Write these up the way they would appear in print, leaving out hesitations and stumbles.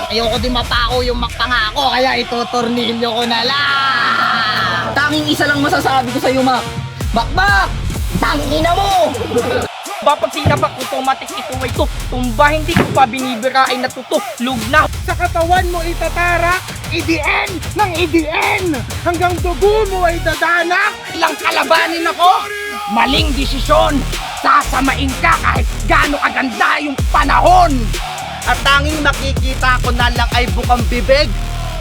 Ayoko din mapako yung pangako, kaya itutornilyo ko na lang. Tanging isa lang masasabi ko sa'yo, Mac. Bakbak! Tangin na mo! Pag sinapak automatic ito ay tumba, hindi ko pa binibira ay natutuklog na. Sa katawan mo itatarak, EDN ng EDN! Hanggang dugo mo ay dadanak! Ilang kalabanin ako, maling desisyon. Sasamain ka kahit gaano kaganda yung panahon. At tanging makikita ko na lang ay bukang bibig.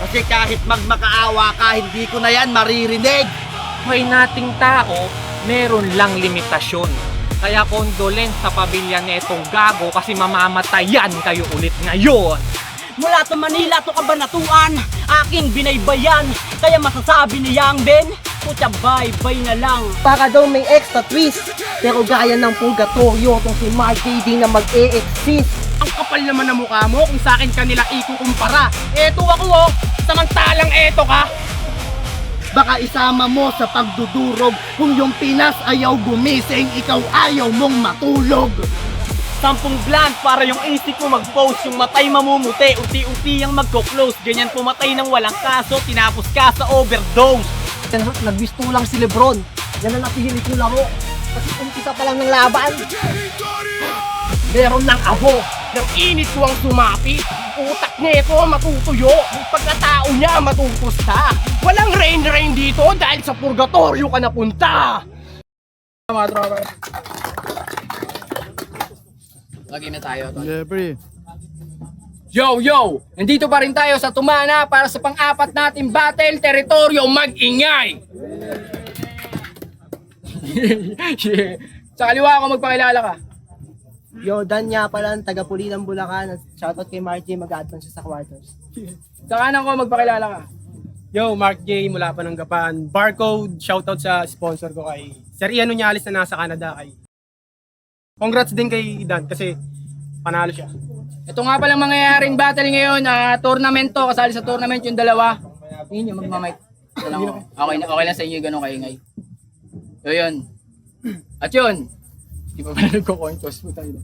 Kasi kahit magmakaawa ka, hindi ko na yan maririnig. May nating tao, meron lang limitasyon. Kaya condolence sa pamilya netong gago kasi mamamatayan kayo ulit ngayon. Mula sa Manila to Kabanatuan, aking binaybayan. Kaya masasabi ni Yang Ben, putya bye-bye na lang. Para daw may extra twist, pero gaya ng purgatorio kung si Mark JD na mag-e-exist. Ang kapal naman ng mukha mo kung sa akin kanila ikukumpara. Eto ako oh, samantalang eto ka. Baka isama mo sa pagdudurog kung yung Pinas ayaw gumising, ikaw ayaw mong matulog. 10 blank para yung isip ko mag-post, yung matay mamumuti, unti-unti ang magko-close. Ganyan pumatay ng walang kaso, tinapos ka sa overdose. Nagwisto lang si Lebron. Yan ang napili kong laro. Kasi umpisa pa lang ng laban. Meron ng abo, ng init ko ang sumapi. Utak nito matutuyo, pagkatao niya matutusta. Walang rain dito dahil sa purgatorio ka napunta. Mga tropa. Lagi na tayo. Yeah, pre. Yo! Nandito pa rin tayo sa Tumana para sa pang-apat nating battle, teritoryo mag-ingay! Sa kaliwa ako magpakilala ka. Yo, Dan nga pala, taga Pulilan, Bulacan. Shoutout kay Mark J, mag-advance siya sa quarters. Sa kanan ko magpakilala ka. Yo, Mark J mula Pananggapan. Barcode, shoutout sa sponsor ko kay Sir Ian Uñalis na nasa Canada. Congrats din kay Dan kasi panalo siya. Ito nga palang mangyayaring battle ngayon, tournament to, kasali sa tournament yung dalawa. Yun yung magmamic. Okay lang sa inyo yung ganun kaingay. So yun. At yun, di pa pala nagko-coin toss mo tayo.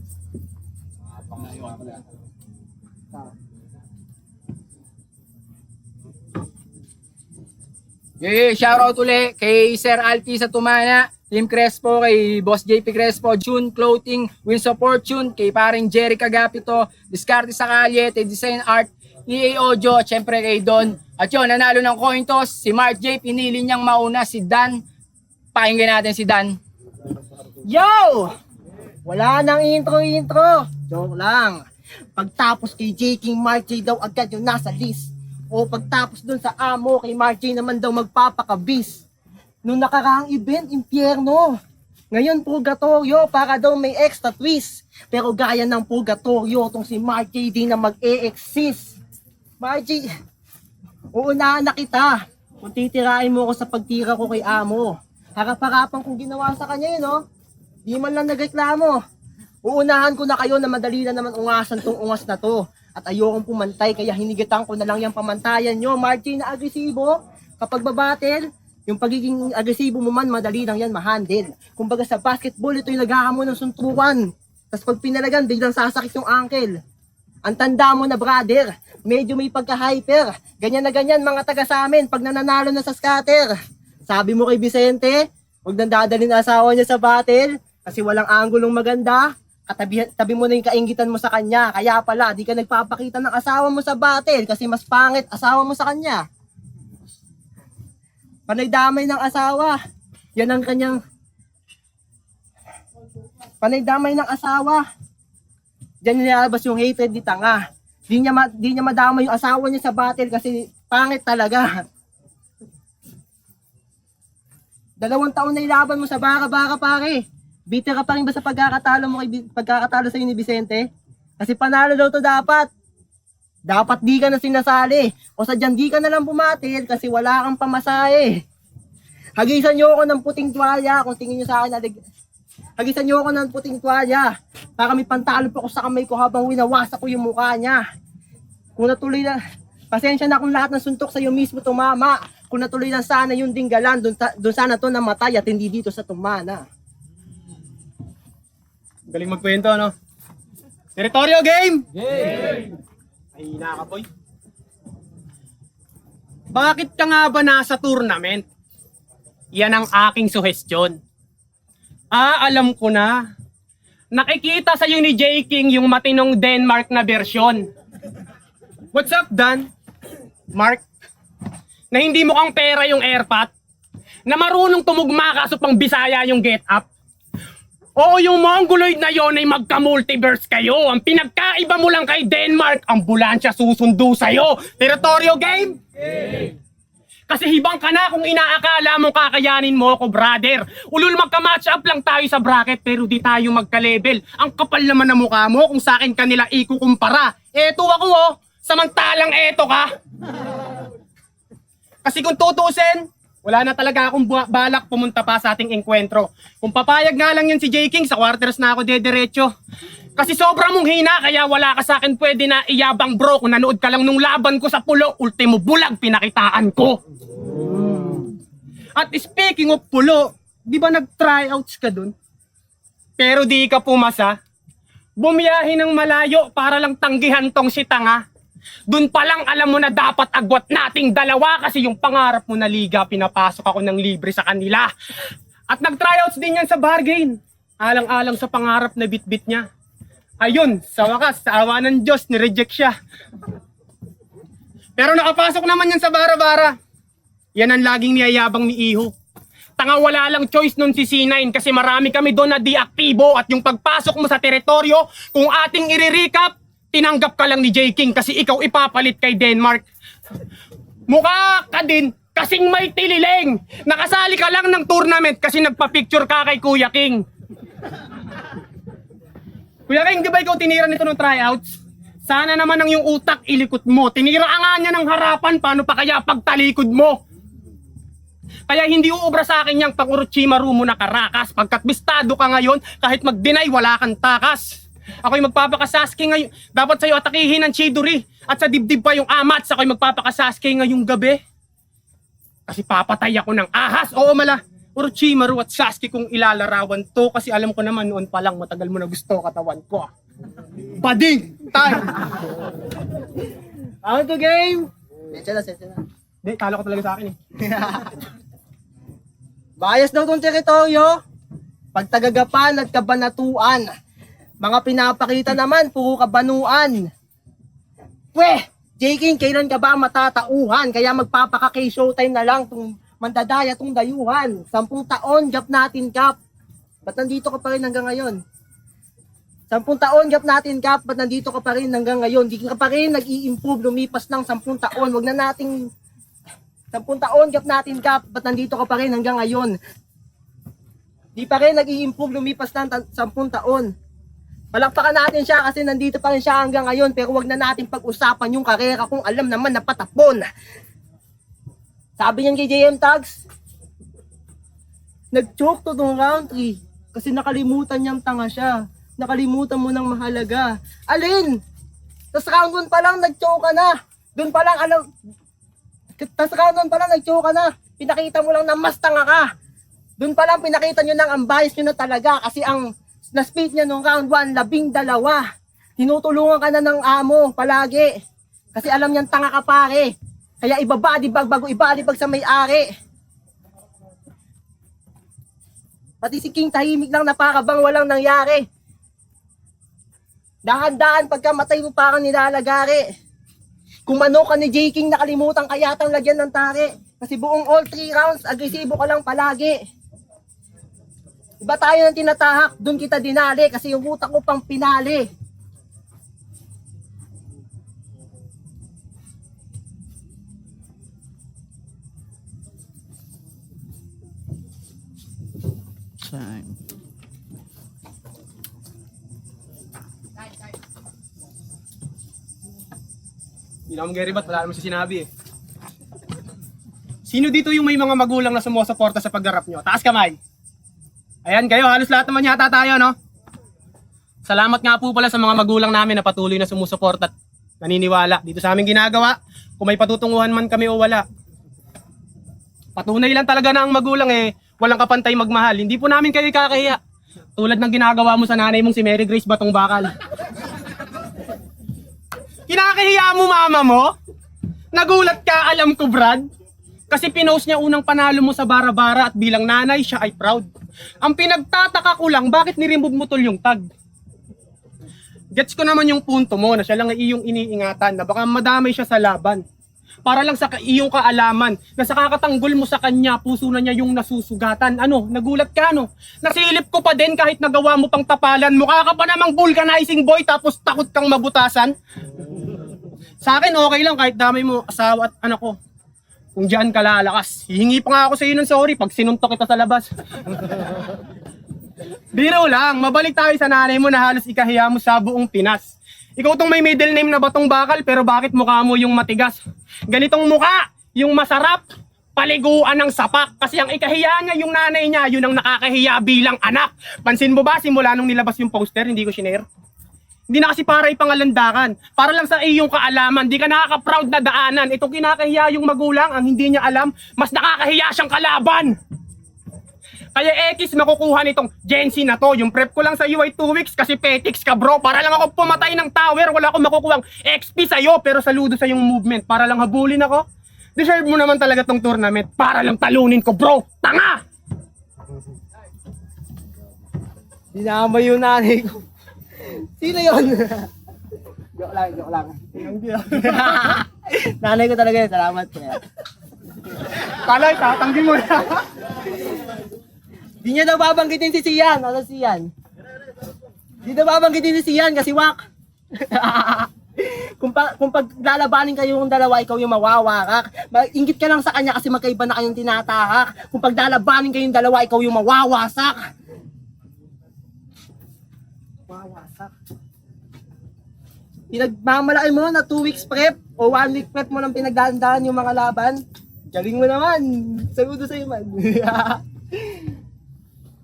Shoutout ulit kay Sir Alfie sa Tumana, Team Crespo, kay Boss JP Crespo, June Clothing, Wins of Fortune, kay paring Jerry Cagapito, Discarte sa Kalye, Design Art, EA Audio, at syempre kay Don. At yun, nanalo ng coin toss, si Mark J, pinili niyang mauna si Dan. Pakinggan natin si Dan. Yo! Wala nang intro. Joke lang. Pagtapos kay J King, Mark J daw agad yung nasa list. O pagtapos dun sa amo, kay Mark J naman daw magpapakabis. Nung nakaraang event, impyerno. Ngayon, purgatorio, para daw may extra twist. Pero gaya ng purgatorio, tong si Mark J di na mag-e-exist. Mark J, uunahan na kita. Kung titirain mo ako sa pagtira ko kay amo. Harap-harapan kong ginawa sa kanya yun, no? Di man lang nagreklamo. Uunahan ko na kayo na madali na naman ungasan tong ungas na to. At ayokong pumantay, kaya hinigatan ko na lang yung pamantayan nyo. Martin na agresibo, kapag babattle, yung pagiging agresibo mo man, madali lang yan mahandle. Kumbaga sa basketball, ito yung naghahamon ng suntukan. Tapos pag pinalagan, biglang sasakit yung ankle. Ang tanda mo na brother, medyo may pagka-hyper. Ganyan na ganyan mga taga sa amin, pag nananalo na sa scatter. Sabi mo kay Vicente, huwag nang dadalhin ang asawa niya sa battle, kasi walang anggulong maganda. Tabi mo na yung kaingitan mo sa kanya. Kaya pala, di ka nagpapakita ng asawa mo sa battle kasi mas pangit asawa mo sa kanya. Panay damay ng asawa. Yan ang kanyang panay damay ng asawa. Diyan nilalabas yung hatred ni tanga. Di niya madama yung asawa niya sa battle kasi pangit talaga. 2 taon na ilaban mo sa baka-baka pare. Bitter ka pa rin ba sa pagkakatalo sa ni Vicente? Kasi panalo daw to dapat. Dapat di ka na sinasali. O sadyang di ka na lang bumatil kasi wala kang pamasahe. Hagisan nyo ako ng puting tuwalya kung tingin nyo sa akin. Hagisan nyo ako ng puting tuwalya para may pantalo pa ko sa kamay ko habang winawasak ko yung mukha niya. Kung natuloy na, pasensya na kung lahat ng suntok sa'yo mismo tumama. Kung natuloy na sana yung dinggalan, doon sana to namatay at hindi dito sa Tumana. Galing magkwento, no? Territorio game! Game! Mahina ka, boy. Bakit ka nga ba nasa tournament? Yan ang aking suhestyon. Alam ko na. Nakikita sa'yo ni J. King yung matinong Denmark na bersyon. What's up, Dan? Mark? Na hindi mukhang pera yung airpot? Na marunong tumugma kaso pang Bisaya yung get up? Oo, yung Mongoloid na yon ay magka-multiverse kayo. Ang pinagkaiba mo lang kay Denmark, ambulansya susundo sa'yo. Territoryo game? Kasi hibang ka na kung inaakala mo kakayanin mo ako, brother. Ulul magka-match up lang tayo sa bracket pero di tayo magka-level. Ang kapal naman na mukha mo kung sa akin kanila ikukumpara. Eto ako samantalang eto ka. Kasi kung tutusin, wala na talaga akong balak pumunta pa sa ating enkwentro. Kung papayag nga lang yun si J. King, sa quarters na ako dediretso. Kasi sobra mong hina, kaya wala ka sa akin pwede na iyabang bro. Kung nanood ka lang nung laban ko sa pulo, ultimo bulag pinakitaan ko. At speaking of pulo, di ba nag-tryouts ka dun? Pero di ka pumasa. Bumiyahe ng malayo para lang tanggihan tong si tanga. Dun pa lang alam mo na dapat agwat nating dalawa kasi yung pangarap mo na liga, pinapasok ako ng libre sa kanila. At nag-tryouts din yan sa bargain. Alang-alang sa pangarap na bit-bit niya. Ayun, sa wakas, sa awa ng Diyos, nireject siya. Pero nakapasok naman yan sa bara-bara. Yan ang laging niyayabang ni Iho. Tanga wala lang choice nun si C9 kasi marami kami doon na di-aktibo at yung pagpasok mo sa teritoryo, kung ating i-recap, tinanggap ka lang ni J. King kasi ikaw ipapalit kay Denmark. Mukha ka din kasing may tililing. Nakasali ka lang ng tournament kasi nagpa-picture ka kay Kuya King. Kuya King, di ba ikaw tinira nito ng tryouts? Sana naman ang yung utak ilikot mo. Tinira ka nga niya ng harapan, paano pa kaya pagtalikod mo? Kaya hindi uubra sa akin yung pang-Orochimaru mo na karakas. Pagkat bistado ka ngayon, kahit mag-deny, wala kang takas. Ako'y magpapakasaske ngayon. Dapat sa'yo atakihin ang Chidori. At sa dibdib pa yung Amats, ako'y magpapakasaske ngayong gabi. Kasi papatay ako ng ahas. Oo mala, Orochimaru at Sasuke kung ilalarawan to. Kasi alam ko naman noon pa lang matagal mo na gusto katawan ko. Bading! Time! Out to game! Setsa na. Hindi, kala ko talaga sa akin eh. Bias daw tong teritoryo. Pagtagagapan at kabanatuan. Mga pinapakita naman, puro kabanuan. Weh! J. King, kailan ka ba matatauhan? Kaya magpapaka-K showtime na lang itong mandadaya itong dayuhan. 10 taon, gap natin, Kap. Ba't nandito ka pa rin hanggang ngayon? 10 taon, gap natin, Kap. Ba't nandito ka pa rin hanggang ngayon? Di ka pa rin nag-i-improve, lumipas ng 10 taon. Huwag na nating 10 taon, gap natin, Kap. Ba't nandito ka pa rin hanggang ngayon? Di pa rin nag-i-improve, lumipas ng 10 taon. Palakpakan natin siya kasi nandito pa rin siya hanggang ngayon, pero wag na natin pag-usapan yung karera kung alam naman na patapon. Sabi niyan kay JM Tags, nag-choke to tong round 3 kasi nakalimutan niyang tanga siya. Nakalimutan mo ng mahalaga. Alin? Tas round 1 pa lang nag-choke ka na. Doon pa lang alam. Tas round 1 pa lang nag-choke ka na. Pinakita mo lang na mas tanga ka. Doon pa lang pinakita niyo ng ang bias niyo na talaga kasi ang na-split niya nung round 1, 12. Tinutulungan ka na ng amo palagi. Kasi alam niyang tanga ka pare. Kaya ibabadibag bago ibadibag sa may-ari. Pati si King tahimik lang na para bang walang nangyari. Dahan-dahan pagka matay mo parang nilalagari. Kung ano ka ni J. King nakalimutan kayatang lagyan ng tari. Kasi buong all 3 rounds, agresibo ka lang palagi. Iba tayo ng tinatahak, doon kita dinali kasi yung utak ko pang pinali. Time. Hindi naman Gary Bat, wala naman siya sinabi eh. Sino dito yung may mga magulang na sumusuporta sa paggarap nyo? Taas kamay! Ayan kayo, halos lahat naman yata tayo, no? Salamat nga po pala sa mga magulang namin na patuloy na sumusuporta at naniniwala dito sa aming ginagawa. Kung may patutunguhan man kami o wala. Patunay lang talaga na ang magulang eh, walang kapantay magmahal. Hindi po namin kayo kakahiya. Tulad ng ginagawa mo sa nanay mong si Mary Grace Batong Bakal. Kinakahiya mo mama mo? Nagulat ka, alam ko, Brad. Kasi pinost niya unang panalo mo sa bara-bara at bilang nanay siya ay proud. Ang pinagtataka ko lang, bakit ni-remove mo tol yung tag? Gets ko naman yung punto mo na siya lang ay iyong iniingatan na baka madamay siya sa laban. Para lang sa iyong kaalaman na sa kakatanggol mo sa kanya, puso na niya yung nasusugatan. Ano, nagulat ka no? Nasilip ko pa din kahit nagawa mo pang tapalan. Mukha ka pa namang vulcanizing boy tapos takot kang mabutasan. Sa akin okay lang kahit damay mo asawa at anak ko. Kung diyan ka lalakas, hihingi pa nga ako sa iyo ng sorry pag sinuntok kita sa labas. Biro lang, mabalik tayo sa nanay mo na halos ikahiya mo sa buong Pinas. Ikaw tong may middle name na Batong Bakal pero bakit mukha mo yung matigas? Ganitong mukha, yung masarap, paliguan ng sapak. Kasi ang ikahiya niya yung nanay niya, yun ang nakakahiya bilang anak. Pansin mo ba simula nung nilabas yung poster, hindi ko shinare? Hindi na kasi para ipangalandakan. Para lang sa iyong kaalaman. Di ka nakaka-proud na daanan. Itong kinakahiya yung magulang, ang hindi niya alam, mas nakakahiya siyang kalaban. Kaya X makukuha nitong Gen Z na to. Yung prep ko lang sa UI 2 weeks kasi petics ka bro. Para lang ako pumatay ng tower. Wala akong makukuhang XP sa'yo. Pero saludo sa yung movement. Para lang habulin ako. Deserve mo naman talaga tong tournament. Para lang talunin ko bro. Tanga! Dinamay yung nanay ko. Sino yun? Joke lang. Nanay ko talaga yun. Salamat. Kalay, tatanggin mo na. Di niya daw babanggitin si Sian. Ano Sian? Di daw babanggitin si Sian kasi wak. kung paglalabanin kayong dalawa, ikaw yung mawawakak. Ingit ka lang sa kanya kasi magkaiba na kayong tinatahak. Kung paglalabanin kayong dalawa, ikaw yung mawawasak. Wawasak. Pinagmamalaki mo na 2 weeks prep o 1 week prep mo lang pinagdaan yung mga laban. Galing mo naman. Saludo sa'yo man.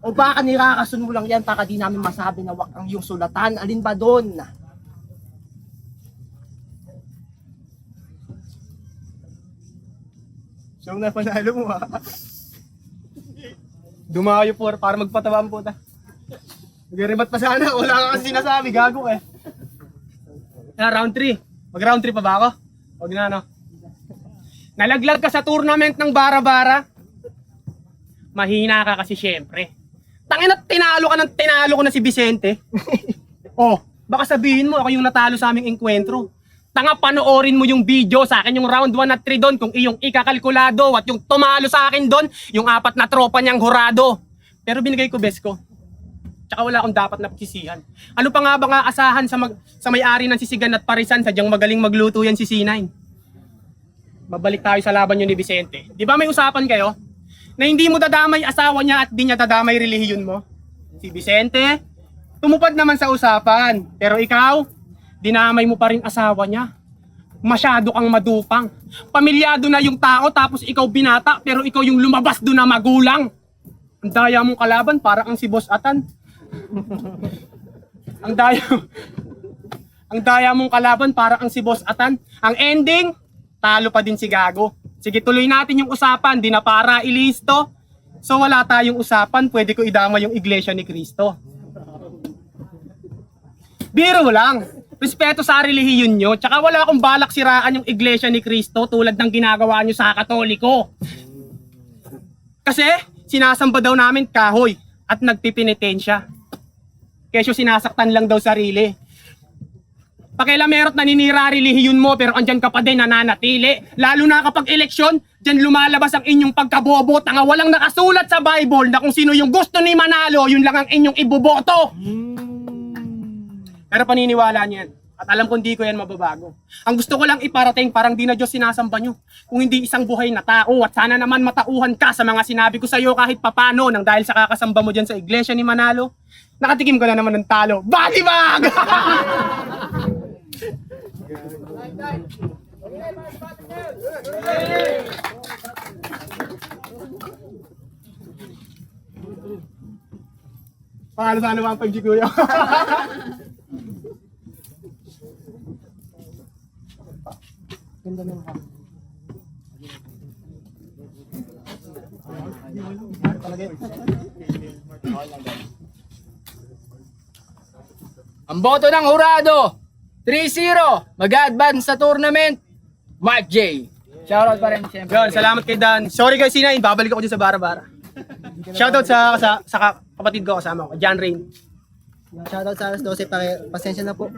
O baka nirakasun mo lang yan para di namin masabi na wak ang yung sulatan. Alin ba doon? Siyang na panalo mo ha. Dumayo po para magpatawa ang puta. Mag-rebat pa sana. Wala ka kasi sinasabi. Gago eh. Round 3. Mag-round 3 pa ba ako? Huwag na no. Nalaglag ka sa tournament ng bara-bara. Mahina ka kasi syempre. Tangina, tinalo ko na si Vicente. Oh, baka sabihin mo ako yung natalo sa aming enkwentro. Tanga, panoorin mo yung video sa akin, yung round 1 at 3 doon, kung iyong ikakalkulado at yung tumalo sa akin doon, yung 4 na tropa niyang hurado. Pero binigay ko best ko. Tsaka wala akong dapat na pagsisihan. Ano pa nga ba nga asahan sa may-ari ng sisigan at parisan, sadyang magaling magluto yan si C9. Babalik tayo sa laban nyo ni Vicente. Di ba may usapan kayo? Na hindi mo dadamay asawa niya at di niya dadamay relihiyon mo? Si Vicente, tumupad naman sa usapan. Pero ikaw, dinamay mo pa rin asawa niya. Masyado kang madupang. Pamilyado na yung tao tapos ikaw binata pero ikaw yung lumabas doon na magulang. Ang daya mong kalaban para ang si Boss Atan. Ang daya mong kalaban para ang si Boss Atan. Ang ending, talo pa din si Gago. Sige, tuloy natin yung usapan, di na para ilisto. So wala tayong usapan, pwede ko idama yung Iglesia ni Cristo. Biro lang. Respeto sa relihiyon nyo. Tsaka wala akong balak siraan yung Iglesia ni Cristo tulad ng ginagawa nyo sa Katoliko. Kasi sinasamba daw namin kahoy at nagpipinitensya. Kesyo sinasaktan lang daw sarili. Pakialamerot naninira relihiyon mo pero andyan ka pa din nananatili. Lalo na kapag eleksyon, dyan lumalabas ang inyong pagkabobo. Tanga, walang nakasulat sa Bible na kung sino yung gusto ni manalo, yun lang ang inyong iboboto. Pero paniniwala niyan. At alam kong di ko yan mababago. Ang gusto ko lang iparating, parang di na Diyos sinasamba nyo. Kung hindi isang buhay na tao at sana naman matauhan ka sa mga sinabi ko sa iyo kahit papano nang dahil sa kakasamba mo dyan sa iglesia ni Manalo, nakatikim ko na naman ng talo. Batibag! Pakalo sana naman ang pag-gikuyo. Ganda ng hap. Ang boto ng hurado, 3-0. Mag-advance sa tournament. Mark J. Shoutout pa rin siyempre. Yun, salamat kay Dan. Sorry guys, Sinain, babalik ako dyan sa Bara-Bara. Shoutout sa kapatid ko kasama ko, John Rain. Shoutout sa alas 12, pasensya na po.